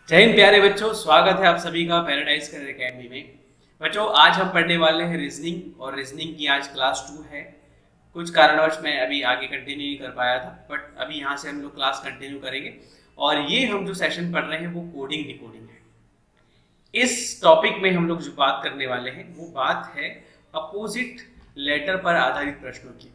जय हिंद प्यारे बच्चों, स्वागत है आप सभी का पैराडाइज करियर एकेडमी में। बच्चों आज हम पढ़ने वाले हैं रीजनिंग, और रीजनिंग की आज क्लास 2 है। कुछ कारणवश मैं अभी आगे कंटिन्यू नहीं कर पाया था, बट अभी यहाँ से हम लोग क्लास कंटिन्यू करेंगे। और ये हम जो सेशन पढ़ रहे हैं वो कोडिंग डिकोडिंग है। इस टॉपिक में हम लोग जो बात करने वाले हैं वो बात है अपोजिट लेटर पर आधारित प्रश्नों की।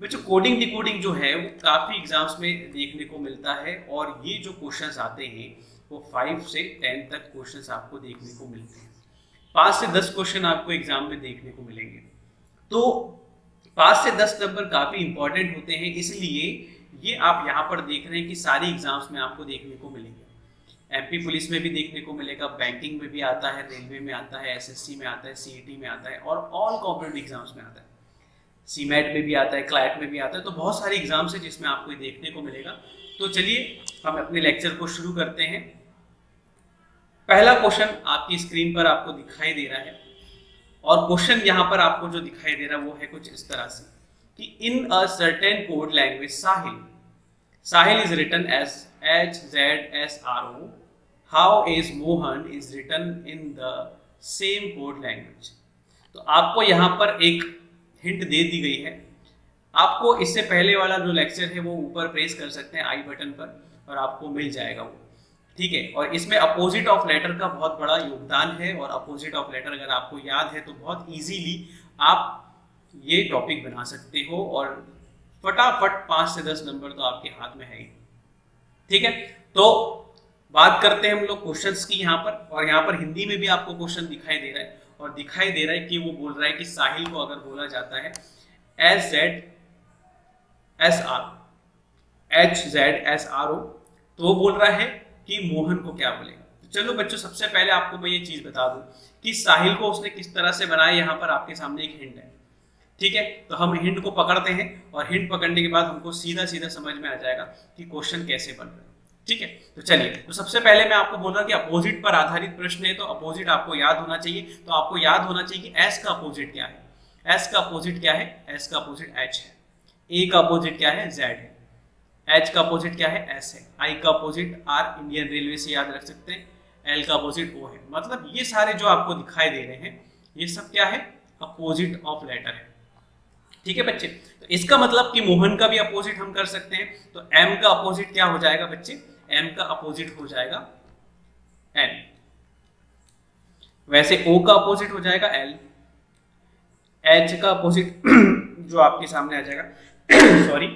बच्चों कोडिंग डिकोडिंग जो है वो काफ़ी एग्जाम्स में देखने को मिलता है, और ये जो क्वेश्चंस आते हैं वो 5 से 10 तक क्वेश्चंस आपको देखने को मिलते हैं। 5 से 10 क्वेश्चन आपको एग्जाम में देखने को मिलेंगे। तो 5 से 10 नंबर काफ़ी इंपॉर्टेंट होते हैं, इसलिए ये आप यहाँ पर देख रहे हैं कि सारी एग्जाम्स में आपको देखने को मिलेंगे। एमपी पुलिस में भी देखने को मिलेगा, बैंकिंग में भी आता है, रेलवे में आता है, एसएससी में आता है, सीईटी में आता है, और ऑल कॉम्पिटिटिव एग्जाम्स में आता है। सीमेट में भी आता है, क्लैट में भी आता है। तो बहुत सारे एग्जाम्स हैं जिसमें आपको देखने को मिलेगा। तो चलिए हम अपने लेक्चर को शुरू करते हैं। पहला क्वेश्चन आपकी स्क्रीन पर आपको दिखाई दे रहा है, और क्वेश्चन यहाँ पर आपको जो दिखाई दे रहा है वो है कुछ इस तरह से कि in a certain code language Sahil is written as HZSRO, how is Mohan is written in the same code language. तो आपको यहाँ पर एक हिंट दे दी गई है। आपको इससे पहले वाला जो लेक्चर है वो ऊपर प्रेस कर सकते हैं आई बटन पर, और आपको मिल जाएगा वो, ठीक है। और इसमें अपोजिट ऑफ लेटर का बहुत बड़ा योगदान है, और अपोजिट ऑफ लेटर अगर आपको याद है तो बहुत इजीली आप ये टॉपिक बना सकते हो, और फटाफट 5 से 10 नंबर तो आपके हाथ में है ही, ठीक है। तो बात करते हैं हम लोग क्वेश्चंस की यहाँ पर, और यहाँ पर हिंदी में भी आपको क्वेश्चन दिखाई दे रहा है, और दिखाई दे रहा है कि वो बोल रहा है कि साहिल को अगर बोला जाता है HZSRO, तो वो बोल रहा है कि मोहन को क्या बोलेगा। तो चलो बच्चों, सबसे पहले आपको मैं ये चीज बता दूं कि साहिल को उसने किस तरह से बनाया। यहाँ पर आपके सामने एक हिंट है, ठीक है। तो हम हिंट को पकड़ते हैं, और हिंट पकड़ने के बाद हमको सीधा सीधा समझ में आ जाएगा कि क्वेश्चन कैसे बन रहा है, ठीक है। तो चलिए, तो सबसे पहले मैं आपको बोल रहा कि अपोजिट पर आधारित प्रश्न है, तो अपोजिट आपको याद होना चाहिए। तो आपको याद होना चाहिए कि एस का अपोजिट क्या है। एस का अपोजिट क्या है? एस का अपोजिट एच है। ए का अपोजिट क्या है? जेड है। एच का अपोजिट क्या है? एस है। आई का अपोजिट आर, इंडियन रेलवे से याद रख सकते हैं। एल का अपोजिट ओ है। मतलब ये सारे जो आपको दिखाई दे रहे हैं ये सब क्या है? अपोजिट ऑफ लेटर है, ठीक है बच्चे। तो इसका मतलब कि मोहन का भी अपोजिट हम कर सकते हैं। तो एम का अपोजिट क्या हो जाएगा बच्चे? एम का अपोजिट हो जाएगा एन। वैसे ओ का अपोजिट हो जाएगा एल। एच का अपोजिट जो आपके सामने आ जाएगा सॉरी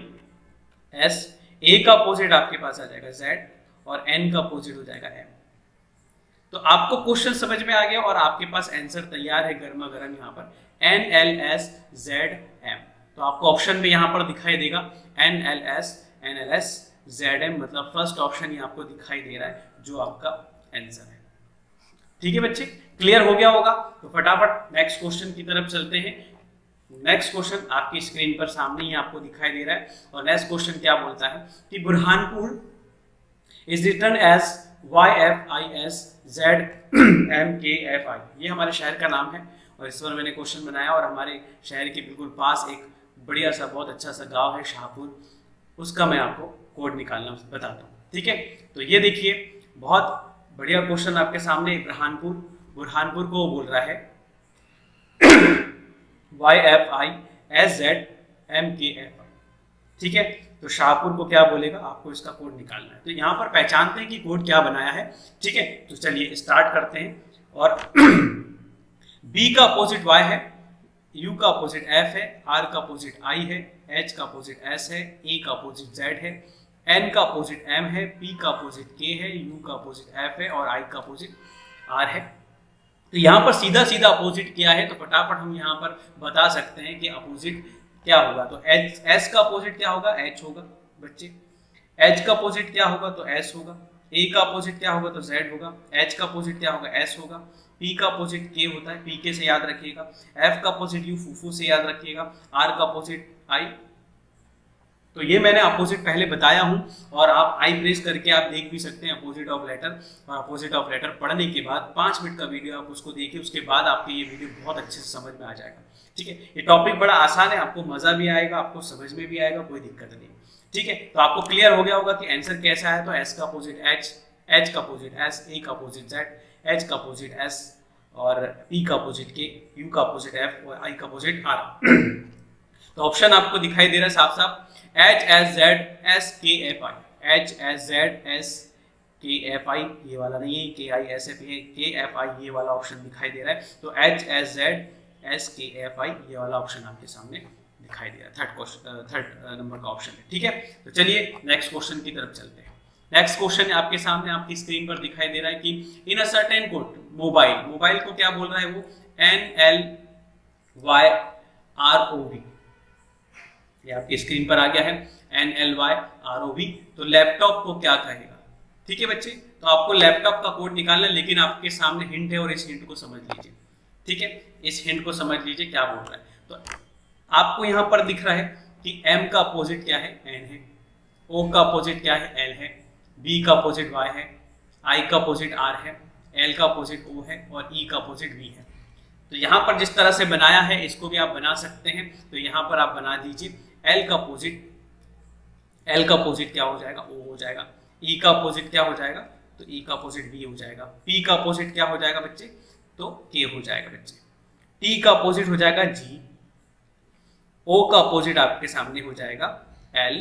एस। ए का अपोजिट आपके पास आ जाएगा जेड, और एन का अपोजिट हो जाएगा एम। तो आपको क्वेश्चन समझ में आ गया, और आपके पास आंसर तैयार है गर्मा गर्म यहाँ पर NLSZM। तो आपको ऑप्शन में यहाँ पर दिखाई देगा NLSZM, मतलब फर्स्ट ऑप्शन ही आपको दिखाई दे रहा है जो आपका आंसर है, ठीक है बच्चे। क्लियर हो गया होगा। तो फटाफट नेक्स्ट क्वेश्चन की तरफ चलते हैं। नेक्स्ट क्वेश्चन आपकी स्क्रीन पर सामने ही आपको दिखाई दे रहा है, और नेक्स्ट क्वेश्चन क्या बोलता है कि Burhanpur is written as YFISZMKFI। ये हमारे शहर का नाम है, और इस बार मैंने क्वेश्चन बनाया, और हमारे शहर के बिल्कुल पास एक बढ़िया सा बहुत अच्छा सा गांव है शाहपुर, उसका मैं आपको कोड निकालना बताता हूँ, ठीक है। तो ये देखिए, बहुत बढ़िया क्वेश्चन आपके सामने। बुरहानपुर को बोल रहा है YFISZMKFI, ठीक है। तो शाहपुर को क्या बोलेगा? आपको इसका कोड निकालना है। तो यहाँ पर पहचानते हैं कि कोड क्या बनाया है, ठीक है। तो चलिए स्टार्ट करते हैं। और B का अपोजिट Y है, U का अपोजिट F है, R का अपोजिट I है, H का अपोजिट S है, A का अपोजिट Z है, N का अपोजिट M है, P का अपोजिट K है, U का अपोजिट F है, और I का अपोजिट R है। तो यहाँ पर सीधा सीधा अपोजिट क्या है, तो फटाफट हम यहाँ पर बता सकते हैं कि अपोजिट क्या होगा। तो S का अपोजिट क्या होगा? H होगा बच्चे। H का अपोजिट क्या होगा? तो S होगा। A का अपोजिट क्या होगा? तो Z होगा। H का अपोजिट क्या होगा? S होगा। P का अपोजिट K होता है, PK से याद रखिएगा। F का अपोजिट U, फूफू से याद रखिएगा। R का अपोजिट I। तो ये मैंने अपोजिट पहले बताया हूं, और आप आई प्रेस करके आप देख भी सकते हैं अपोजिट ऑफ लेटर। और अपोजिट ऑफ लेटर पढ़ने के बाद 5 मिनट का वीडियो आप उसको देखिए, उसके बाद आपको ये वीडियो बहुत अच्छे से समझ में आ जाएगा, ठीक है। ये टॉपिक बड़ा आसान है, आपको मजा भी आएगा, आपको समझ में भी आएगा, कोई दिक्कत नहीं, ठीक है। तो आपको क्लियर हो गया होगा कि आंसर कैसा है। तो एस का अपोजिट एच, एच का अपोजिट एस, ए का अपोजिट जेड, एच का अपोजिट एस और पी का अपोजिट के, यू का अपोजिट एफ और आई का अपोजिट आर। तो ऑप्शन आपको दिखाई दे रहा है साफ साफ, एच एस जेड एस के F I, H S Z S के एफ आई, ये वाला नहीं है, के आई एस एफ, के एफ आई ये वाला ऑप्शन दिखाई दे रहा है। तो एच एस जेड एस के एफ आई ये वाला ऑप्शन आपके सामने दिखाई दे रहा है, थर्ड नंबर का ऑप्शन है। ठीक है, तो चलिए नेक्स्ट क्वेश्चन की तरफ चलते हैं। नेक्स्ट क्वेश्चन आपके सामने आपकी स्क्रीन पर दिखाई दे रहा है कि in a certain code mobile को क्या बोल रहा है वो, NLYROV, ये आपकी स्क्रीन पर आ गया है NLYROV। तो लैपटॉप को क्या कहेगा? ठीक है बच्चे, तो आपको लैपटॉप का कोड निकालना है, लेकिन आपके सामने हिंट है और इस हिंट को समझ लीजिए। ठीक है, इस हिंट को समझ लीजिए क्या बोल रहा है। तो आपको यहां पर दिख रहा है कि M का अपोजिट क्या है, N है, O का अपोजिट क्या है, L है, B का अपोजिट Y है, I का अपोजिट R है, L का अपोजिट O है और E का अपोजिट V है। तो यहाँ पर जिस तरह से बनाया है इसको भी आप बना सकते हैं। तो यहाँ पर आप बना दीजिए L का अपोजिट क्या हो जाएगा, O हो जाएगा। E का अपोजिट क्या हो जाएगा, तो E का अपोजिट V हो जाएगा। P का अपोजिट क्या हो जाएगा बच्चे, तो K हो जाएगा बच्चे। T का अपोजिट हो जाएगा G, O का अपोजिट आपके सामने हो जाएगा L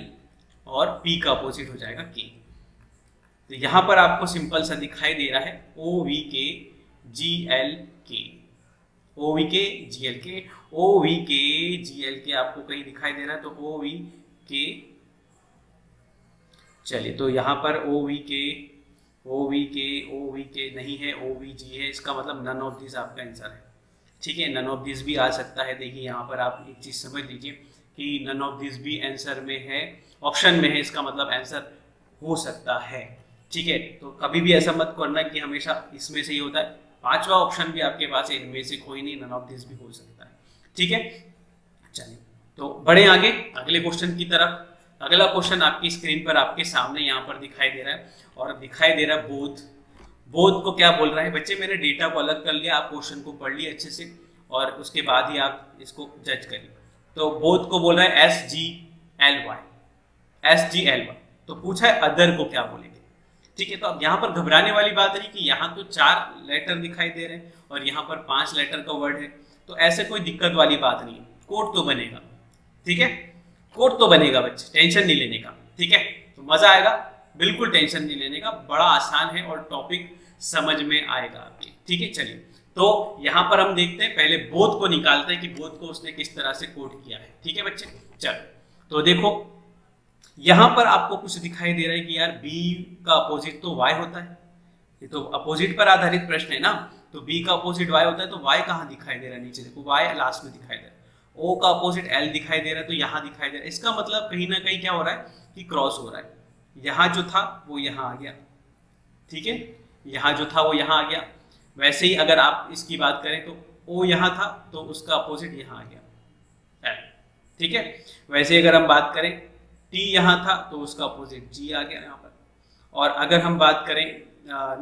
और P का अपोजिट हो जाएगा K। तो यहां पर आपको सिंपल सा दिखाई दे रहा है OVK GLK, OVK GLK, OVK GLK आपको कहीं दिखाई दे रहा है, तो OVK, चलिए तो यहां पर OVK नहीं है, OVG है, इसका मतलब नन ऑफ दिस आपका आंसर है। ठीक है, नन ऑफ दिस भी आ सकता है। देखिए यहाँ पर आप एक चीज समझ लीजिए कि नन ऑफ दिस भी आंसर में है, ऑप्शन में है, इसका मतलब आंसर हो सकता है। ठीक है, तो कभी भी ऐसा मत करना कि हमेशा इसमें से ही होता है। पांचवा ऑप्शन भी आपके पास है, इनमें से कोई नहीं, नन ऑफ दिस भी हो सकता है। ठीक है, चलिए तो बढ़े आगे अगले क्वेश्चन की तरफ। अगला क्वेश्चन आपकी स्क्रीन पर आपके सामने यहाँ पर दिखाई दे रहा है और दिखाई दे रहा है बोध को क्या बोल रहा है बच्चे। मैंने डेटा को अलग कर लिया, आप क्वेश्चन को पढ़ लिए अच्छे से और उसके बाद ही आप इसको जज करिए। तो बोध को बोल रहा है SGLY, तो पूछा है अदर को क्या बोलेंगे। ठीक है, तो अब यहाँ पर घबराने वाली बात नहीं कि यहाँ तो 4 लेटर दिखाई दे रहे हैं और यहाँ पर 5 लेटर का वर्ड है, तो ऐसे कोई दिक्कत वाली बात नहीं है, कोड तो बनेगा। ठीक है, कोड तो बनेगा बच्चे, टेंशन नहीं लेने का। ठीक है, तो मजा आएगा, बिल्कुल टेंशन नहीं लेने का, बड़ा आसान है और टॉपिक समझ में आएगा आपके। ठीक है, चलिए तो यहाँ पर हम देखते हैं, पहले बोध को निकालते हैं कि बोध को उसने किस तरह से कोड किया है। ठीक है बच्चे, चलो तो देखो यहां पर आपको कुछ दिखाई दे रहा है कि यार B का अपोजिट तो Y होता है, ये तो अपोजिट पर आधारित प्रश्न है ना। तो B का अपोजिट Y होता है, तो Y कहाँ दिखाई दे रहा है, नीचे देखो Y लास्ट में दिखाई दे रहा है। O का अपोजिट L दिखाई दे रहा है, तो यहाँ दिखाई दे रहा है। इसका मतलब कहीं ना कहीं क्या हो रहा है कि क्रॉस हो रहा है, यहाँ जो था वो यहाँ आ गया। ठीक है, यहाँ जो था वो यहाँ आ गया। वैसे ही अगर आप इसकी बात करें तो O यहाँ था तो उसका अपोजिट यहाँ आ गया L। ठीक है, वैसे अगर हम बात करें T यहाँ था तो उसका अपोजिट G आ गया यहाँ पर। और अगर हम बात करें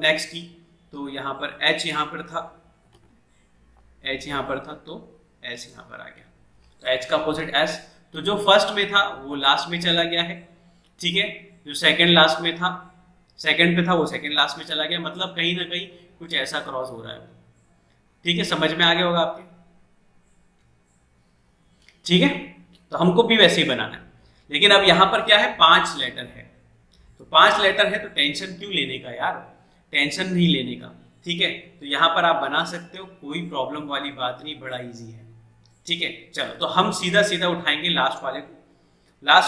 नेक्स्ट की, तो यहाँ पर H यहाँ पर था, H यहाँ पर था तो S यहाँ पर आ गया। तो H का अपोजिट S, तो जो फर्स्ट में था वो लास्ट में चला गया है। ठीक है, जो सेकंड लास्ट में था, सेकंड पे था वो सेकंड लास्ट में चला गया। मतलब कहीं ना कहीं कुछ ऐसा क्रॉस हो रहा है। ठीक है, समझ में आ गया होगा आपके। ठीक है, तो हमको भी वैसे ही बनाना है, लेकिन अब यहाँ पर क्या है, 5 लेटर है। तो 5 लेटर है तो टेंशन क्यों लेने का यार, टेंशन नहीं लेने का। ठीक है, तो यहाँ पर आप बना सकते हो, कोई प्रॉब्लम वाली बात नहीं, बड़ा इजी है। ठीक है, चलो तो हम सीधा सीधा उठाएंगे लास्ट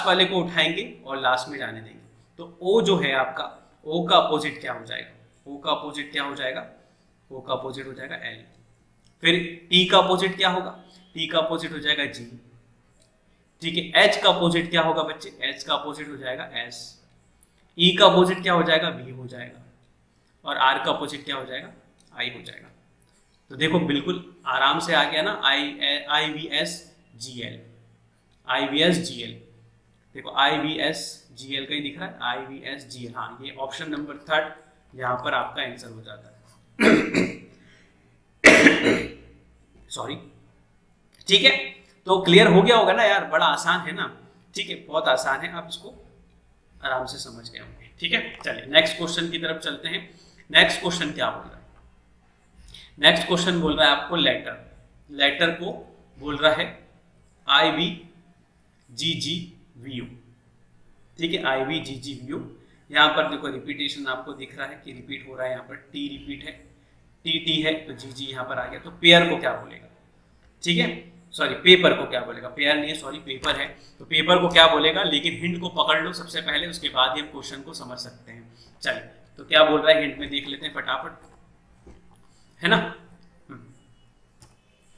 वाले को उठाएंगे और लास्ट में जाने देंगे। तो O जो है आपका, O का अपोजिट क्या हो जाएगा, O का अपोजिट क्या हो जाएगा, O का अपोजिट हो जाएगा L। फिर T का अपोजिट क्या होगा, T का अपोजिट हो जाएगा G। ठीक है, H का अपोजिट क्या होगा बच्चे, H का अपोजिट हो जाएगा S। E का अपोजिट क्या हो जाएगा, V हो जाएगा। और R का अपोजिट क्या हो जाएगा, I हो जाएगा। तो देखो बिल्कुल आराम से आ गया ना, IVSGL। देखो IVSGL का ही दिख रहा है, IVSGL। हाँ, ये ऑप्शन नंबर 3 यहाँ पर आपका आंसर हो जाता है। सॉरी। ठीक है, तो क्लियर हो गया होगा ना यार, बड़ा आसान है ना। ठीक है, बहुत आसान है, आप इसको आराम से समझ गए होंगे। ठीक है, चलिए नेक्स्ट क्वेश्चन की तरफ चलते हैं। नेक्स्ट क्वेश्चन क्या बोल रहा है? नेक्स्ट क्वेश्चन बोल रहा है आपको लेटर, लेटर को बोल रहा है IVGGVU, ठीक है, IVGGVU। यहाँ पर देखो रिपीटेशन आपको दिख रहा है कि रिपीट हो रहा है, यहाँ पर टी रिपीट है, टी है तो जी यहाँ पर आ गया। तो पेयर को क्या बोलेगा? ठीक है, सॉरी पेपर को क्या बोलेगा? पेयर नहीं है, सॉरी पेपर है, तो पेपर को क्या बोलेगा? लेकिन हिंट को पकड़ लो सबसे पहले, उसके बाद ही हम क्वेश्चन को समझ सकते हैं। चलिए तो क्या बोल रहा है हिंट में देख लेते हैं फटाफट, है ना।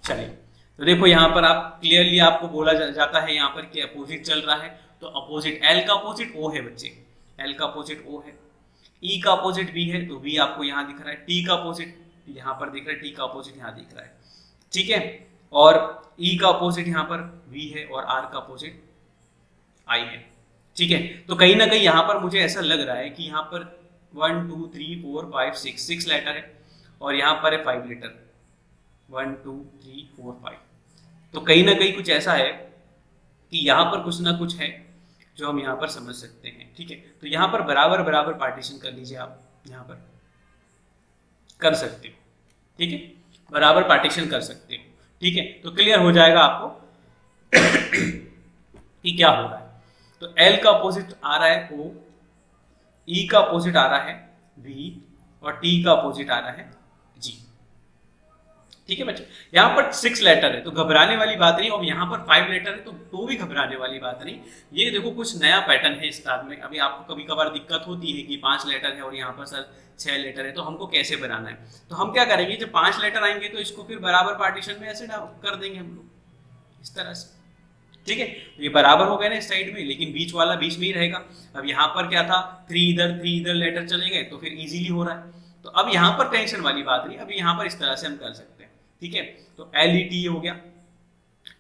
चलिए तो देखो यहाँ पर आप क्लियरली आपको बोला जाता है यहाँ पर कि अपोजिट चल रहा है, तो अपोजिट एल का अपोजिट ओ है बच्चे, एल का अपोजिट ओ है। ई का अपोजिट बी है तो बी आपको यहाँ दिख रहा है, टी का अपोजिट यहाँ पर दिख रहा है, टी का अपोजिट यहाँ दिख रहा है, ठीक है। और ई का अपोजिट यहाँ पर वी है और आर का अपोजिट आई है, ठीक है। तो कहीं ना कहीं यहाँ पर मुझे ऐसा लग रहा है कि यहाँ पर 1 2 3 4 5 6 लेटर है और यहाँ पर है 5 लेटर, 1 2 3 4 5। तो कहीं ना कहीं कुछ ऐसा है कि यहाँ पर कुछ ना कुछ है जो हम यहाँ पर समझ सकते हैं, ठीक है। तो यहाँ पर बराबर बराबर पार्टीशन कर लीजिए, आप यहाँ पर कर सकते हो, ठीक है, बराबर पार्टीशन कर सकते हो, ठीक है। तो क्लियर हो जाएगा आपको कि क्या हो रहा है। तो L का अपोजिट आ रहा है O, E का अपोजिट आ रहा है V और T का अपोजिट आ रहा है G, ठीक है बच्चे। यहाँ पर 6 लेटर है तो घबराने वाली बात नहीं, और यहाँ पर 5 लेटर है तो भी घबराने वाली बात नहीं। ये देखो कुछ नया पैटर्न है इस क्लास में। अभी आपको कभी कभार दिक्कत होती है कि 5 लेटर है और यहाँ पर सर 6 लेटर है, तो हमको कैसे बनाना है। तो हम क्या करेंगे, जब 5 लेटर आएंगे तो इसको फिर बराबर पार्टीशन में ऐसे कर देंगे हम लोग इस तरह से, ठीक है। ये बराबर हो गए ना इस साइड में, लेकिन बीच वाला बीच में ही रहेगा। अब यहाँ पर क्या था, 3 इधर लेटर चले गए तो फिर इजीली हो रहा है। तो अब यहाँ पर टेंशन वाली बात नहीं, अभी यहाँ पर इस तरह से हम कर सकते हैं, ठीक है। तो LET हो गया,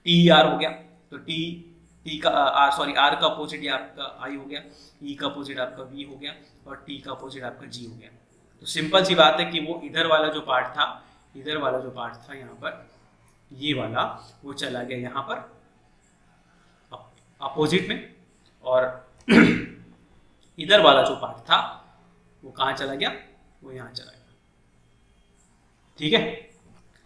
TER हो गया, तो टी का आर का अपोजिट ये आपका आई हो गया, ई का अपोजिट आपका वी हो गया और टी का अपोजिट आपका जी हो गया। तो सिंपल सी बात है कि वो इधर वाला जो पार्ट था, इधर वाला जो पार्ट था यहाँ पर, ये वाला वो चला गया यहाँ पर अपोजिट में, और इधर वाला जो पार्ट था वो कहाँ चला गया, वो यहाँ चला गया, ठीक है।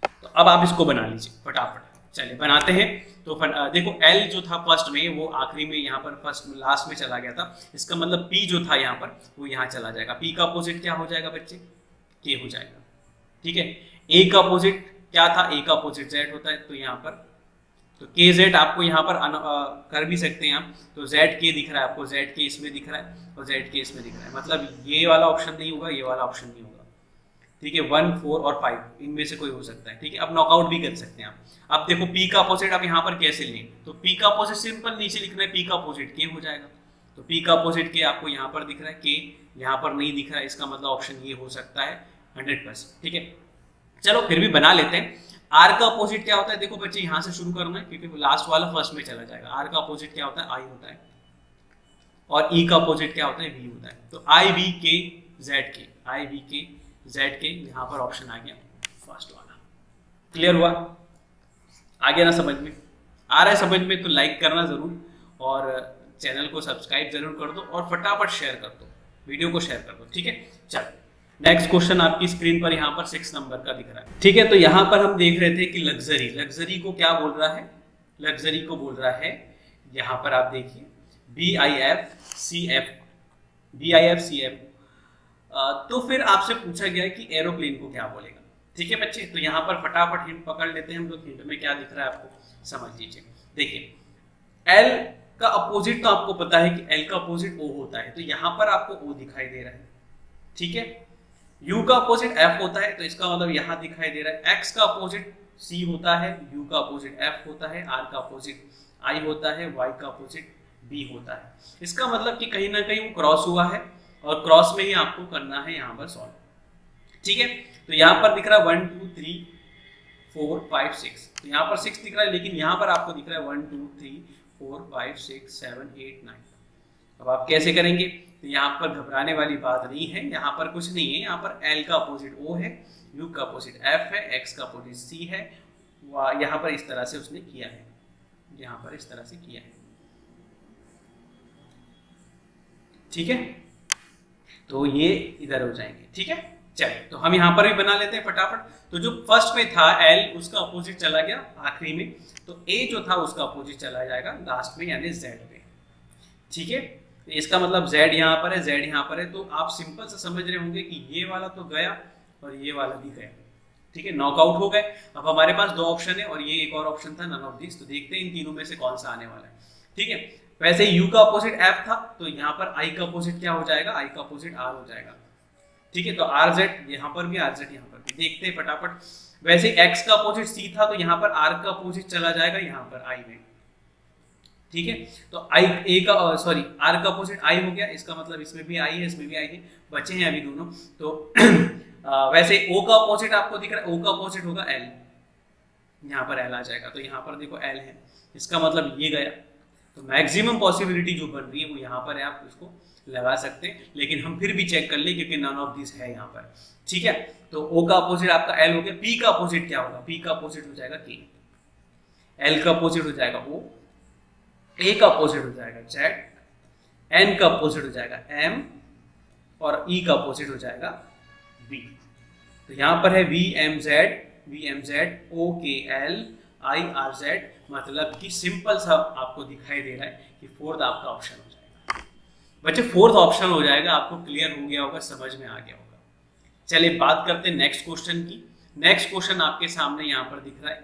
तो अब आप इसको बना लीजिए फटाफट, चलिए बनाते हैं। तो देखो L जो था फर्स्ट में वो आखिरी में यहाँ पर फर्स्ट लास्ट में चला गया था, इसका मतलब P जो था यहाँ पर वो यहाँ चला जाएगा। P का अपोजिट क्या हो जाएगा बच्चे, K हो जाएगा, ठीक है। A का अपोजिट क्या था, A का अपोजिट Z होता है, तो यहाँ पर तो KZ आपको यहाँ पर कर भी सकते हैं आप। तो ZK दिख रहा है आपको, ZK इसमें दिख रहा है और ZK इसमें दिख रहा है, मतलब ये वाला ऑप्शन नहीं होगा, ये वाला ऑप्शन नहीं होगा, ठीक है। 1 4 और 5 इनमें से कोई हो सकता है, ठीक है। अब नॉकआउट भी कर सकते हैं आप। अब देखो P का अपोजिट अब यहाँ पर कैसे लें, तो P का अपोजिट सिंपल नीचे लिखना है, P का अपोजिट K हो जाएगा। तो P का अपोजिट K आपको यहाँ पर दिख रहा है, K यहाँ पर नहीं दिख रहा है, इसका मतलब ऑप्शन ये हो सकता है 100%, ठीक है। चलो फिर भी बना लेते हैं। R का अपोजिट क्या होता है, देखो बच्चे यहाँ से शुरू करना है क्योंकि लास्ट वाला फर्स्ट में चला जाएगा। R का अपोजिट क्या होता है, I होता है, और E का अपोजिट क्या होता है, V होता है। तो IVKZK, IVKZK यहाँ पर ऑप्शन आ गया फर्स्ट वाला। क्लियर हुआ, आ गया ना समझ में? आ रहा है समझ में तो लाइक करना जरूर, और चैनल को सब्सक्राइब जरूर कर दो, और फटाफट शेयर कर दो, वीडियो को शेयर कर दो, ठीक है। चलो नेक्स्ट क्वेश्चन आपकी स्क्रीन पर यहाँ पर 6 नंबर का दिख रहा है, ठीक है। तो यहाँ पर हम देख रहे थे कि लग्जरी, लग्जरी को क्या बोल रहा है, लग्जरी को बोल रहा है, यहाँ पर आप देखिए BIFCF। तो फिर आपसे पूछा गया कि एरोप्लेन को क्या बोलेगा, ठीक है बच्चे। तो यहाँ पर फटाफट हिंट पकड़ लेते हैं हम लोग। हिंट में क्या दिख रहा है आपको समझ लीजिए। देखिए L का अपोजिट तो आपको पता है कि L का अपोजिट O होता है, तो यहाँ पर आपको O दिखाई दे रहा है, ठीक है। U का अपोजिट F होता है, तो इसका मतलब यहाँ दिखाई दे रहा है। X का अपोजिट C होता है, U का अपोजिट F होता है, R का अपोजिट I होता है, Y का अपोजिट B होता है। इसका मतलब कि कहीं ना कहीं वो क्रॉस हुआ है, और क्रॉस में ही आपको करना है यहाँ पर सॉल्व, ठीक है। तो यहाँ पर दिख रहा है 1 2 3 4 5 6, तो यहाँ पर 6 दिख रहा है, लेकिन यहाँ पर आपको दिख रहा है 1 2 3 4 5 6 7 8 9। अब आप कैसे करेंगे, तो यहाँ पर घबराने वाली बात नहीं है, यहाँ पर कुछ नहीं है। यहाँ पर L का अपोजिट O है, U का अपोजिट F है, X का अपोजिट C है, यहाँ पर इस तरह से उसने किया है, यहाँ पर इस तरह से किया है, ठीक है। तो ये इधर हो जाएंगे। ठीक है, चलिए तो हम यहाँ पर भी बना लेते हैं फटाफट। तो जो फर्स्ट में था L, उसका अपोजिट चला गया आखिरी में, तो A जो था उसका अपोजिट चला जाएगा लास्ट में, यानी Z पे। ठीक है, तो इसका मतलब Z यहाँ पर है, Z यहाँ पर है, तो आप सिंपल से समझ रहे होंगे कि ये वाला तो गया और ये वाला भी गया। ठीक है, नॉकआउट हो गए। अब हमारे पास दो ऑप्शन है और ये एक और ऑप्शन था, नन ऑफ दिस। तो देखते हैं इन तीनों में से कौन सा आने वाला है। ठीक है, वैसे U का अपोजिट F था, तो यहाँ पर I का अपोजिट क्या हो जाएगा, I का अपोजिट R हो जाएगा। ठीक है, तो RZ यहाँ पर भी, RZ यहाँ पर भी। देखते हैं फटाफट। वैसे X का अपोजिट C था, तो यहाँ पर R का अपोजिट चला जाएगा यहाँ पर I में। ठीक है, तो R का अपोजिट I हो गया, इसका मतलब इसमें भी I है, इसमें भी I है, बचे हैं अभी दोनों। तो वैसे O का अपोजिट आपको दिख रहा है, O का अपोजिट होगा L, यहाँ पर L आ जाएगा। तो यहाँ पर देखो L है, इसका मतलब ये गया। तो मैक्सिमम पॉसिबिलिटी जो बन रही है वो यहाँ पर है, आप इसको लगा सकते हैं, लेकिन हम फिर भी चेक कर ले क्योंकि नन ऑफ दिस है यहाँ पर। ठीक है, तो O का अपोजिट आपका L हो गया। P का अपोजिट क्या होगा, P का अपोजिट हो जाएगा K, L का अपोजिट हो जाएगा O, A का अपोजिट हो जाएगा Z, N का अपोजिट हो जाएगा M और E का अपोजिट हो जाएगा B। तो यहाँ पर है VMZ OKL IRZ, मतलब कि सिंपल सा आपको दिखाई दे रहा है कि फोर्थ आपका ऑप्शन हो जाएगा। बच्चे फोर्थ ऑप्शन हो जाएगा, आपको क्लियर हो गया होगा, समझ में आ गया होगा। चलिए बात करते हैं नेक्स्ट क्वेश्चन की। नेक्स्ट क्वेश्चन आपके सामने यहाँ पर दिख रहा है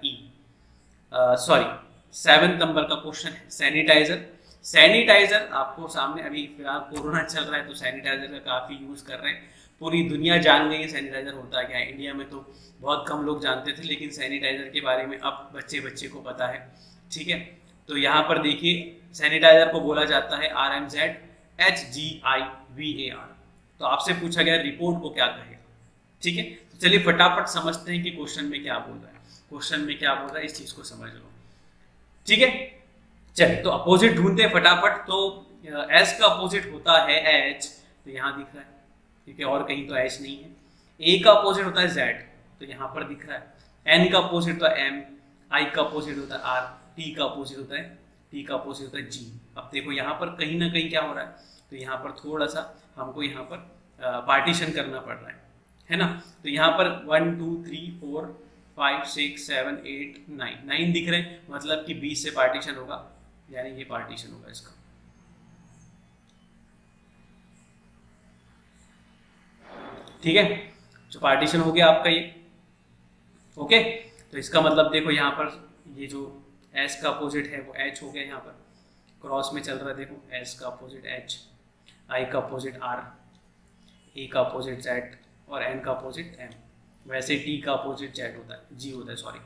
7 नंबर का क्वेश्चन है, सैनिटाइजर। सैनिटाइजर आपको सामने, अभी फिलहाल कोरोना चल रहा है तो सैनिटाइजर का काफी यूज कर रहे हैं, पूरी दुनिया जान गई है सैनिटाइजर होता है क्या है। इंडिया में तो बहुत कम लोग जानते थे, लेकिन सैनिटाइजर के बारे में अब बच्चे को पता है। ठीक है, तो यहाँ पर देखिए सैनिटाइजर को बोला जाता है RMZ HGIVAR। तो आपसे पूछा गया रिपोर्ट को क्या कहेगा। ठीक है, तो चलिए फटाफट समझते हैं कि क्वेश्चन में क्या बोल रहा है। क्वेश्चन में क्या बोल रहा है इस चीज को समझ लो। ठीक है, चलिए तो अपोजिट ढूंढते हैं फटाफट। तो S का अपोजिट होता है H, तो यहाँ दिख रहा है क्योंकि और कहीं तो H नहीं है। A का अपोजिट होता है Z, तो यहाँ पर दिख रहा है। N का अपोजिट होता है M, I का अपोजिट होता है R, T का अपोजिट होता है T का अपोजिट होता है G। अब देखो यहाँ पर कहीं ना कहीं क्या हो रहा है, तो यहाँ पर थोड़ा सा हमको यहाँ पर पार्टीशन करना पड़ रहा है ना। तो यहाँ पर 1 2 3 4 5 6 7 8 9 दिख रहे हैं, मतलब कि 20 से पार्टीशन होगा, यानी ये पार्टीशन होगा इसका। ठीक है, जो पार्टीशन हो गया आपका ये। ओके, तो इसका मतलब देखो यहाँ पर ये जो S का अपोजिट है वो H हो गया, यहाँ पर क्रॉस में चल रहा है। देखो S का अपोजिट H, I का अपोजिट R, A का अपोजिट Z और N का अपोजिट M। वैसे T का अपोजिट Z होता है, G होता है सॉरी,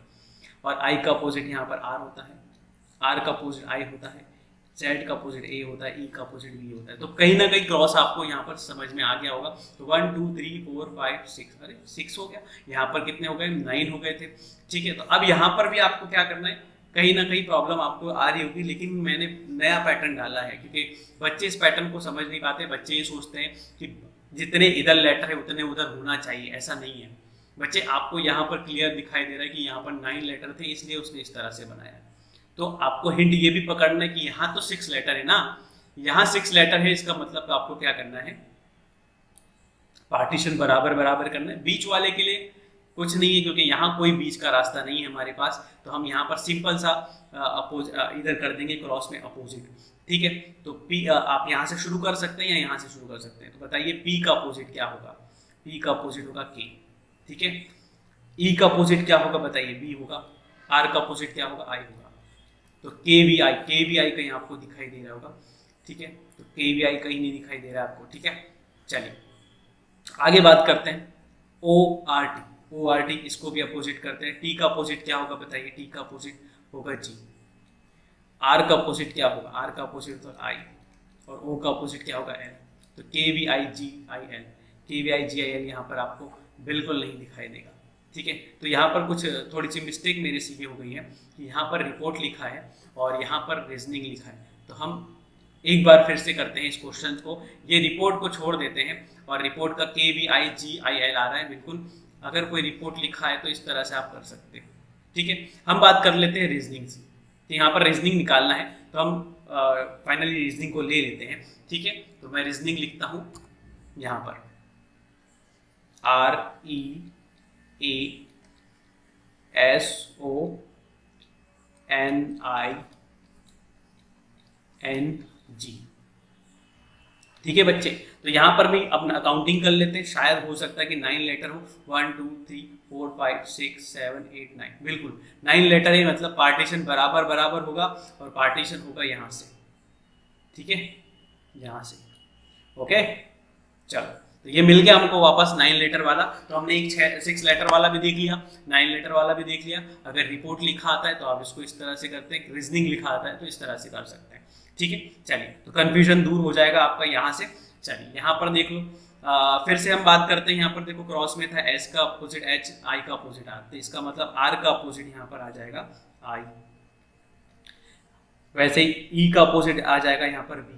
और I का अपोजिट यहाँ पर R होता है, R का अपोजिट I होता है, Z का अपोजिट A होता है, E का अपोजिट B होता है। तो कहीं ना कहीं क्रॉस आपको यहाँ पर समझ में आ गया होगा। तो 1 2 3 4 5 6, अरे 6 हो गया। यहाँ पर कितने हो गए, 9 हो गए थे। ठीक है, तो अब यहाँ पर भी आपको क्या करना है, कहीं ना कहीं प्रॉब्लम आपको आ रही होगी, लेकिन मैंने नया पैटर्न डाला है क्योंकि बच्चे इस पैटर्न को समझ नहीं पाते। बच्चे ये सोचते हैं कि जितने इधर लेटर है उतने उधर होना चाहिए, ऐसा नहीं है बच्चे। आपको यहाँ पर क्लियर दिखाई दे रहा है कि यहाँ पर 9 लेटर थे, इसलिए उसने इस तरह से बनाया। तो आपको हिंट ये भी पकड़ना है कि यहाँ तो 6 लेटर है ना, यहाँ 6 लेटर है, इसका मतलब तो आपको क्या करना है, पार्टीशन बराबर बराबर करना है। बीच वाले के लिए कुछ नहीं है क्योंकि यहाँ कोई बीच का रास्ता नहीं है हमारे पास, तो हम यहाँ पर सिंपल सा इधर कर देंगे क्रॉस में अपोजिट। ठीक है, तो P आप यहाँ से शुरू कर सकते हैं या यहाँ से शुरू कर सकते हैं। तो बताइए P का अपोजिट क्या होगा, P का अपोजिट होगा K। ठीक है, E का अपोजिट क्या होगा बताइए, B होगा। R का अपोजिट क्या होगा, I होगा। तो KVI कहीं आपको दिखाई दे रहा होगा। ठीक है, तो KVI कहीं नहीं दिखाई दे रहा आपको। ठीक है, चलिए आगे बात करते हैं। ORT इसको भी अपोजिट करते हैं। T का अपोजिट क्या होगा बताइए, T का अपोजिट होगा G। R का अपोजिट क्या होगा, R का अपोजिट होगा I, और O का अपोजिट क्या होगा L। तो KVIGIL यहाँ पर आपको बिल्कुल नहीं दिखाई देगा। ठीक है, तो यहाँ पर कुछ थोड़ी सी मिस्टेक मेरे से ये हो गई है कि यहाँ पर रिपोर्ट लिखा है और यहाँ पर रीजनिंग लिखा है। तो हम एक बार फिर से करते हैं इस क्वेश्चन को, ये रिपोर्ट को छोड़ देते हैं और रिपोर्ट का KVIGIL आ रहा है बिल्कुल। अगर कोई रिपोर्ट लिखा है तो इस तरह से आप कर सकते हैं। ठीक है, हम बात कर लेते हैं रीजनिंग से। तो यहाँ पर रीजनिंग निकालना है, तो हम फाइनली रीजनिंग को ले लेते हैं। ठीक है, तो मैं रीजनिंग लिखता हूँ, यहाँ पर REASONING। ठीक है बच्चे, तो यहाँ पर भी अपना अकाउंटिंग कर लेते हैं, शायद हो सकता है कि 9 लेटर हो, 1 2 3 4 5 6 7 8 9, बिल्कुल 9 लेटर है, मतलब पार्टीशन बराबर बराबर होगा और पार्टीशन होगा यहाँ से, ठीक है, यहाँ से। ओके चलो, तो ये मिल गया हमको वापस 9 लेटर वाला। तो हमने एक 6 लेटर वाला भी देख लिया, 9 लेटर वाला भी देख लिया। अगर रिपोर्ट लिखा आता है तो आप इसको इस तरह से करते हैं, रीजनिंग लिखा आता है तो इस तरह से कर सकते हैं, ठीक है। चलिए, तो कंफ्यूजन दूर हो जाएगा आपका यहाँ से। चलिए यहाँ पर देख लो, फिर से हम बात करते हैं। यहाँ पर देखो क्रॉस में था S का अपोजिट H, I का अपोजिट R, तो इसका मतलब R का अपोजिट यहाँ पर आ जाएगा I, वैसे ही E का अपोजिट आ जाएगा यहाँ पर V,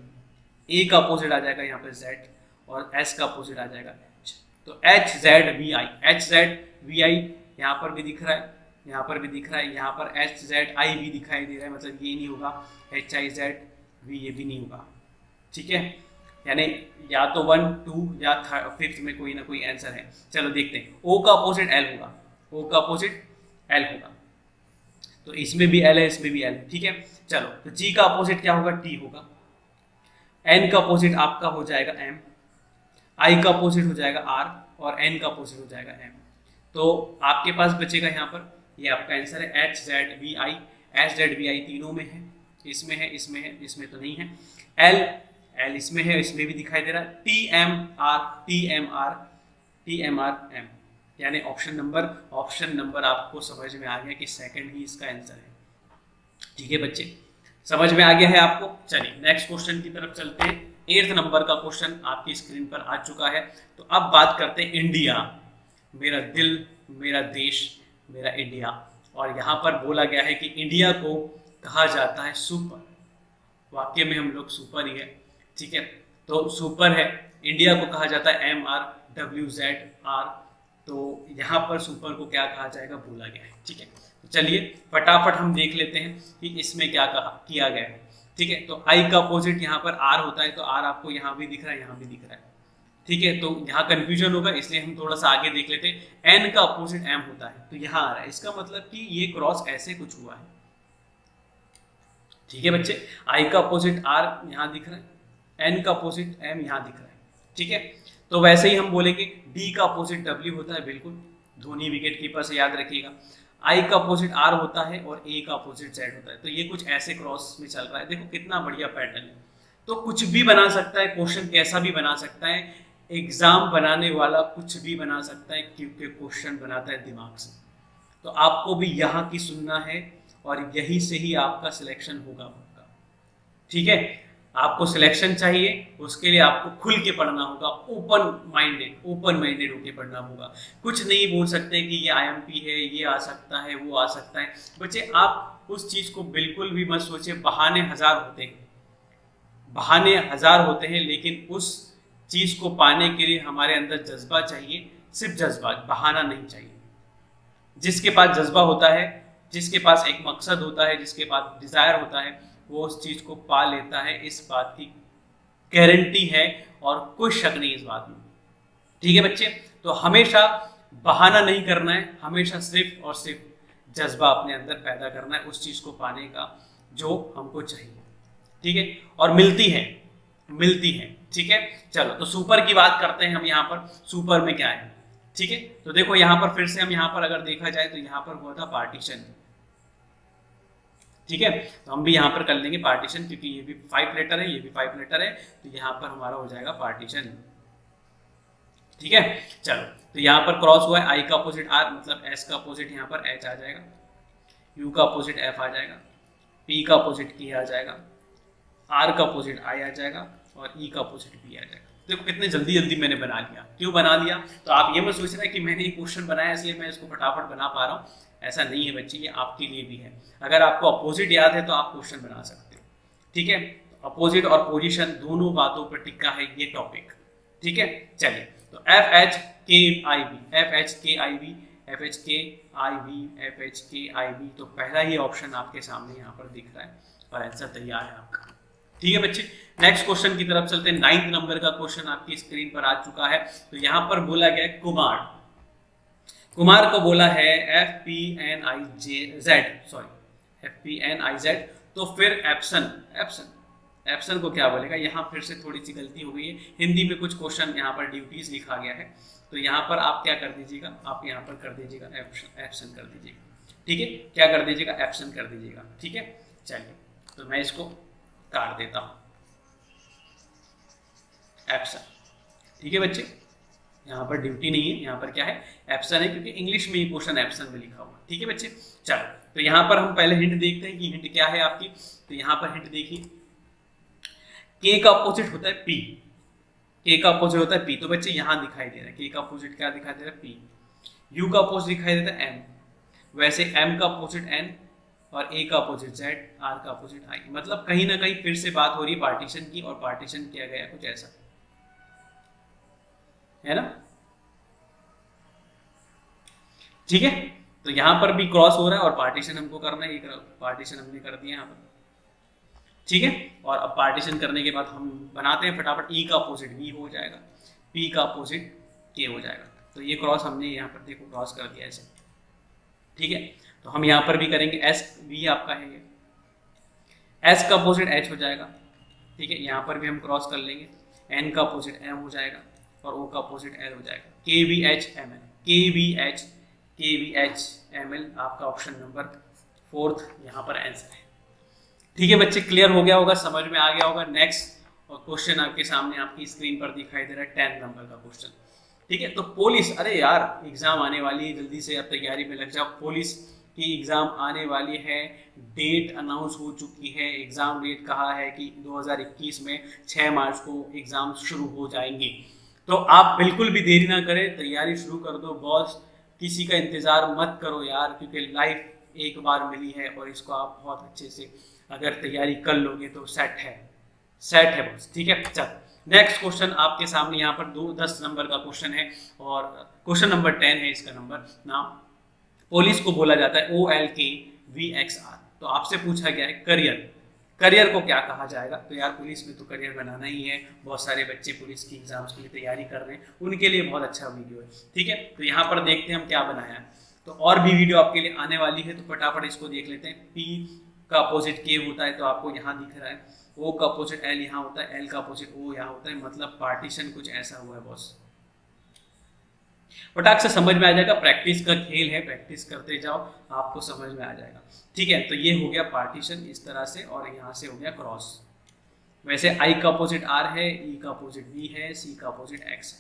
A का अपोजिट आ जाएगा यहाँ पर Z और S का अपोजिट आ जाएगा H। तो HZVI, HZVI यहाँ पर भी दिख रहा है, यहाँ पर भी दिख रहा है, यहाँ पर HZI भी दिखाई दे रहा है, मतलब ये नहीं होगा, HIZV ये भी नहीं होगा, ठीक है। यानी या तो 1 2 या 5th में कोई ना कोई आंसर है। चलो देखते हैं, O का अपोजिट L होगा, O का अपोजिट L होगा, तो इसमें भी L है, इसमें भी L है, ठीक है। चलो, तो G का अपोजिट क्या होगा, T होगा। N का अपोजिट आपका हो जाएगा M, I का अपोजिट हो जाएगा R और N का अपोजिट हो जाएगा M। तो आपके पास बचेगा यहाँ पर, ये आपका आंसर है HZVI। HZVI तीनों में है, इसमें है, इसमें है, इसमें तो नहीं है। L इसमें है, इसमें भी दिखाई दे रहा है। TMR, यानी ऑप्शन नंबर आपको समझ में आ गया कि सेकंड ही इसका आंसर है, ठीक है बच्चे, समझ में आ गया है आपको। चलिए नेक्स्ट क्वेश्चन की तरफ चलते हैं। 8th नंबर का क्वेश्चन आपकी स्क्रीन पर आ चुका है। तो अब बात करते हैं इंडिया, मेरा दिल, मेरा देश, मेरा इंडिया। और यहाँ पर बोला गया है कि इंडिया को कहा जाता है सुपर, वाकई में हम लोग सुपर ही है, ठीक है। तो सुपर है, इंडिया को कहा जाता है MRWZR। तो यहाँ पर सुपर को क्या कहा जाएगा बोला गया है, ठीक है। तो चलिए फटाफट हम देख लेते हैं कि इसमें क्या किया गया है, ठीक है। तो I का अपोजिट यहाँ पर R होता है, तो R आपको यहाँ भी दिख रहा है, यहाँ भी दिख रहा है, ठीक है। तो यहाँ कंफ्यूजन होगा, इसलिए हम थोड़ा सा आगे देख लेते हैं। N का अपोजिट M होता है, तो यहाँ आ रहा है, इसका मतलब कि ये क्रॉस ऐसे कुछ हुआ है, ठीक है बच्चे। I का अपोजिट R यहाँ दिख रहा है, N का अपोजिट M यहाँ दिख रहा है, ठीक है। तो वैसे ही हम बोलेंगे D का अपोजिट W होता है, बिल्कुल धोनी विकेट कीपर से याद रखिएगा। I का अपोजिट R होता है और A का अपोजिट Z होता है। तो ये कुछ ऐसे क्रॉस में चल रहा है, देखो कितना बढ़िया पैटर्न है। तो कुछ भी बना सकता है, क्वेश्चन कैसा भी बना सकता है, एग्जाम बनाने वाला कुछ भी बना सकता है, क्योंकि क्वेश्चन बनाता है दिमाग से। तो आपको भी यहाँ की सुनना है और यही से ही आपका सिलेक्शन होगा, ठीक है। आपको सिलेक्शन चाहिए, उसके लिए आपको खुल के पढ़ना होगा, ओपन माइंडेड होके पढ़ना होगा। कुछ नहीं बोल सकते कि ये IMP है, ये आ सकता है, वो आ सकता है। बच्चे आप उस चीज को बिल्कुल भी मत सोचे, बहाने हजार होते हैं, लेकिन उस चीज को पाने के लिए हमारे अंदर जज्बा चाहिए, सिर्फ जज्बा, बहाना नहीं चाहिए। जिसके पास जज्बा होता है, जिसके पास एक मकसद होता है, जिसके पास डिजायर होता है, वो उस चीज को पा लेता है, इस बात की गारंटी है और कोई शक नहीं इस बात में, ठीक है बच्चे। तो हमेशा बहाना नहीं करना है, हमेशा सिर्फ और सिर्फ जज्बा अपने अंदर पैदा करना है उस चीज को पाने का जो हमको चाहिए, ठीक है। और मिलती है, ठीक है। चलो, तो सुपर की बात करते हैं हम। यहाँ पर सुपर में क्या है, ठीक है। तो देखो यहाँ पर फिर से हम यहाँ पर अगर देखा जाए तो यहाँ पर हुआ था पार्टीशन, ठीक है। तो हम भी यहाँ पर कर लेंगे पार्टीशन, क्योंकि ये भी 5 लेटर है, ये भी 5 लेटर है, तो यहाँ पर हमारा हो जाएगा पार्टीशन, ठीक है। चलो, तो यहाँ पर क्रॉस हुआ है, I का अपोजिट R, मतलब S का अपोजिट यहाँ पर H आ जाएगा, U का अपोजिट F आ जाएगा, P का अपोजिट K आ जाएगा, R का अपोजिट I आ जाएगा और E का अपोजिट B आ जाएगा। देखो कितने जल्दी मैंने बना लिया। क्यों बना लिया? तो आप ये मत सोच रहे कि मैंने ये क्वेश्चन बनाया इसलिए मैं इसको फटाफट बना पा रहा हूँ, ऐसा नहीं है बच्चे, ये आपके लिए भी है। अगर आपको अपोजिट याद है तो आप क्वेश्चन बना सकते हो, ठीक है। अपोजिट और पोजीशन दोनों बातों पर टिका है ये टॉपिक, ठीक है। चलिए, तो FHKIV, तो पहला ही ऑप्शन आपके सामने यहाँ पर दिख रहा है और आंसर तैयार है आपका, ठीक है बच्चे, नेक्स्ट क्वेश्चन की तरफ चलते हैं। 9th नंबर का क्वेश्चन आपकी स्क्रीन पर आ चुका है। तो यहां पर बोला गया है कुमार, कुमार को बोला है FPNIZ, तो फिर एप्सन, एप्सन को क्या बोलेगा? यहाँ फिर से थोड़ी सी गलती हो गई है, हिंदी में कुछ क्वेश्चन यहाँ पर ड्यूटीज लिखा गया है, तो यहाँ पर आप क्या कर दीजिएगा, आप यहाँ पर कर दीजिएगा एप्सन कर दीजिएगा। ठीक है, क्या कर दीजिएगा? एप्सन कर दीजिएगा। ठीक है, चलिए तो मैं इसको काट देता हूँ, एप्सन। ठीक है बच्चे, यहाँ पर ड्यूटी नहीं है, यहाँ पर क्या है? एप्सन है, क्योंकि इंग्लिश में ही क्वेश्चन एप्सन में लिखा हुआ। ठीक है बच्चे, चलो तो यहाँ पर हम पहले हिंट देखते हैं कि हिंट क्या है आपकी। तो यहाँ पर हिंट देखिए, के का अपोजिट होता है पी, के का अपोजिट होता है पी, तो बच्चे यहाँ दिखाई दे रहा है के का अपोजिट क्या दिखाई दे रहा है? पी। यू का अपोजिट दिखाई देता है एम, वैसे एम का अपोजिट एन, और ए का अपोजिट जेड, आर का अपोजिट आई। मतलब कहीं ना कहीं फिर से बात हो रही है पार्टीशन की, और पार्टीशन किया गया कुछ ऐसा है ना। ठीक है, तो यहां पर भी क्रॉस हो रहा है और पार्टीशन हमको करना है, पार्टीशन हमने कर दिया यहाँ पर। ठीक है, और अब पार्टीशन करने के बाद हम बनाते हैं फटाफट, ई का अपोजिट वी हो जाएगा, पी का अपोजिट के हो जाएगा। तो ये क्रॉस हमने यहाँ पर देखो क्रॉस कर दिया ऐसे। ठीक है, तो हम यहाँ पर भी करेंगे, एस वी आपका है ये, एस का अपोजिट एच हो जाएगा। ठीक है, यहाँ पर भी हम क्रॉस कर लेंगे, एन का अपोजिट एम हो जाएगा, और ओ का अपोजिट एल हो जाएगा। के वी एच एम एल, के वी एच एम एल आपका ऑप्शन नंबर 4 यहाँ पर आंसर है। ठीक है बच्चे, क्लियर हो गया होगा, समझ में आ गया होगा। नेक्स्ट और क्वेश्चन आपके सामने आपकी स्क्रीन पर दिखाई दे रहा है 10 नंबर का क्वेश्चन। ठीक है, तो पुलिस, अरे यार एग्जाम आने वाली है, जल्दी से अब तैयारी में लग जाओ। पुलिस की एग्जाम आने वाली है, डेट अनाउंस हो चुकी है। एग्जाम डेट कहा है कि 2021 में 6 मार्च को एग्जाम शुरू हो जाएंगे। तो आप बिल्कुल भी देरी ना करें, तैयारी शुरू कर दो बॉस, किसी का इंतजार मत करो यार, क्योंकि लाइफ एक बार मिली है और इसको आप बहुत अच्छे से अगर तैयारी कर लोगे तो सेट है बॉस। ठीक है, चल नेक्स्ट क्वेश्चन आपके सामने यहाँ पर 10 नंबर का क्वेश्चन है, और क्वेश्चन नंबर 10 है इसका नंबर नाम। पुलिस को बोला जाता है OLKVXR। तो आपसे पूछा गया है करियर को क्या कहा जाएगा? तो यार पुलिस में तो करियर बनाना ही है, बहुत सारे बच्चे पुलिस की एग्जाम्स के लिए तैयारी कर रहे हैं, उनके लिए बहुत अच्छा वीडियो है। ठीक है, तो यहाँ पर देखते हैं हम क्या बनाया है। तो और भी वीडियो आपके लिए आने वाली है, तो फटाफट इसको देख लेते हैं। पी का अपोजिट के होता है, तो आपको यहाँ दिख रहा है। ओ का अपोजिट एल यहाँ होता है, एल का अपोजिट ओ यहाँ होता है, मतलब पार्टीशन कुछ ऐसा हुआ है बॉस। फटाक से समझ में आ जाएगा, प्रैक्टिस का खेल है, प्रैक्टिस करते जाओ, आपको समझ में आ जाएगा। ठीक है, तो ये हो गया पार्टीशन इस तरह से, और यहाँ से हो गया क्रॉस। वैसे आई का अपोजिट आर है, ई का अपोजिट वी है, सी का अपोजिट एक्स है।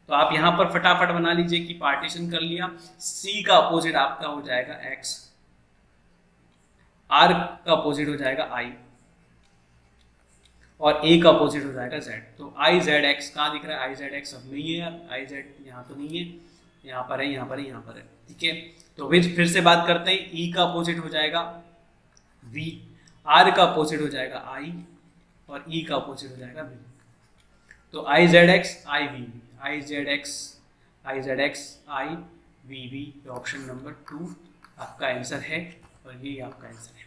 तो आप यहाँ पर फटाफट बना लीजिए कि पार्टीशन कर लिया। सी का अपोजिट आपका हो जाएगा एक्स, आर का अपोजिट हो जाएगा आई, और ए का अपोजिट हो जाएगा जेड। तो आई जेड एक्स कहाँ दिख रहा है? आई जेड एक्स अब नहीं है यार, आई जेड यहाँ तो नहीं है, यहाँ पर है, यहाँ पर है, यहाँ पर है। ठीक है, तो फिर से बात करते हैं। ई का अपोजिट हो जाएगा वी, आर का अपोजिट हो जाएगा आई, और ई का अपोजिट हो जाएगा वी। तो I Z X I V, I Z X I V V, option number 2 आपका आंसर है, और ये आपका आंसर है।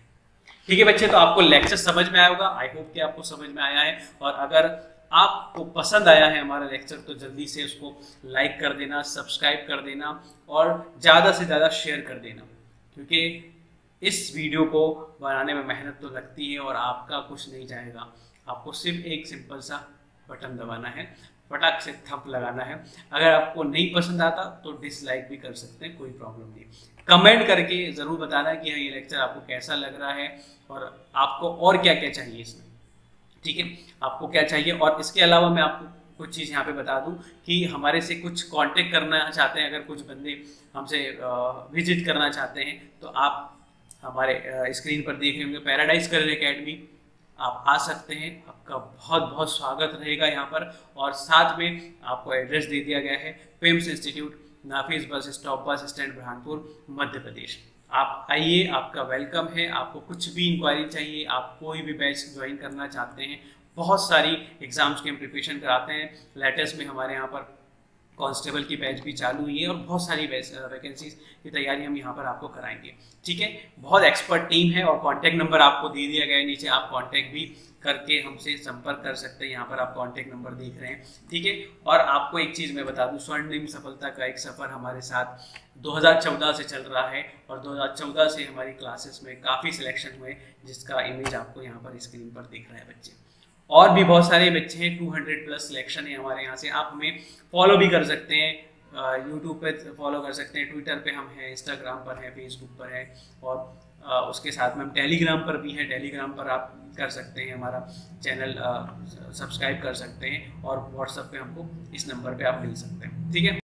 ठीक है बच्चे, तो आपको लेक्चर समझ में आया होगा, आई होप कि आपको समझ में आया है। और अगर आपको पसंद आया है हमारा लेक्चर, तो जल्दी से उसको लाइक कर देना, सब्सक्राइब कर देना, और ज़्यादा से ज़्यादा शेयर कर देना, क्योंकि इस वीडियो को बनाने में मेहनत तो लगती है और आपका कुछ नहीं जाएगा। आपको सिर्फ एक सिंपल सा बटन दबाना है, फटाक से थंप लगाना है। अगर आपको नहीं पसंद आता तो डिसलाइक भी कर सकते हैं, कोई प्रॉब्लम नहीं। कमेंट करके ज़रूर बताना कि हाँ ये लेक्चर आपको कैसा लग रहा है, और आपको और क्या क्या चाहिए इसमें। ठीक है, आपको क्या चाहिए। और इसके अलावा मैं आपको कुछ चीज़ यहाँ पे बता दूँ कि हमारे से कुछ कांटेक्ट करना चाहते हैं, अगर कुछ बंदे हमसे विजिट करना चाहते हैं, तो आप हमारे स्क्रीन पर देख रहे होंगे पैराडाइज करियर एकेडमी, आप आ सकते हैं। आपका बहुत बहुत स्वागत रहेगा यहाँ पर। और साथ में आपको एड्रेस दे दिया गया है, पिम्स इंस्टीट्यूट, नाफिज bus stop, bus stand, Burhanpur, Madhya Pradesh. आप आइए, आपका वेलकम है। आपको कुछ भी इंक्वायरी चाहिए, आप कोई भी बैच ज्वाइन करना चाहते हैं, बहुत सारी एग्जाम्स की हम प्रिपरेशन कराते हैं। लेटेस्ट में हमारे यहाँ पर कांस्टेबल की बैच भी चालू हुई है और बहुत सारी वैकेंसीज की तैयारी हम यहाँ पर आपको कराएंगे। ठीक है, बहुत एक्सपर्ट टीम है और कॉन्टैक्ट नंबर आपको दे दिया गया है नीचे, आप कॉन्टैक्ट भी करके हमसे संपर्क कर सकते हैं। यहाँ पर आप कॉन्टैक्ट नंबर देख रहे हैं। ठीक है, और आपको एक चीज़ मैं बता दूं, स्वर्णिम सफलता का एक सफ़र हमारे साथ 2014 से चल रहा है और 2014 से हमारी क्लासेस में काफ़ी सिलेक्शन हुए, जिसका इमेज आपको यहाँ पर स्क्रीन पर दिख रहा है बच्चे। और भी बहुत सारे बच्चे हैं, 200 प्लस सिलेक्शन है हमारे यहाँ से। आप हमें फॉलो भी कर सकते हैं, यूट्यूब पे फॉलो कर सकते हैं, ट्विटर पे हम हैं, इंस्टाग्राम पर हैं, फेसबुक पर है और उसके साथ में हम टेलीग्राम पर भी हैं। टेलीग्राम पर आप कर सकते हैं, हमारा चैनल सब्सक्राइब कर सकते हैं और व्हाट्सएप पे हमको इस नंबर पे आप मिल सकते हैं। ठीक है।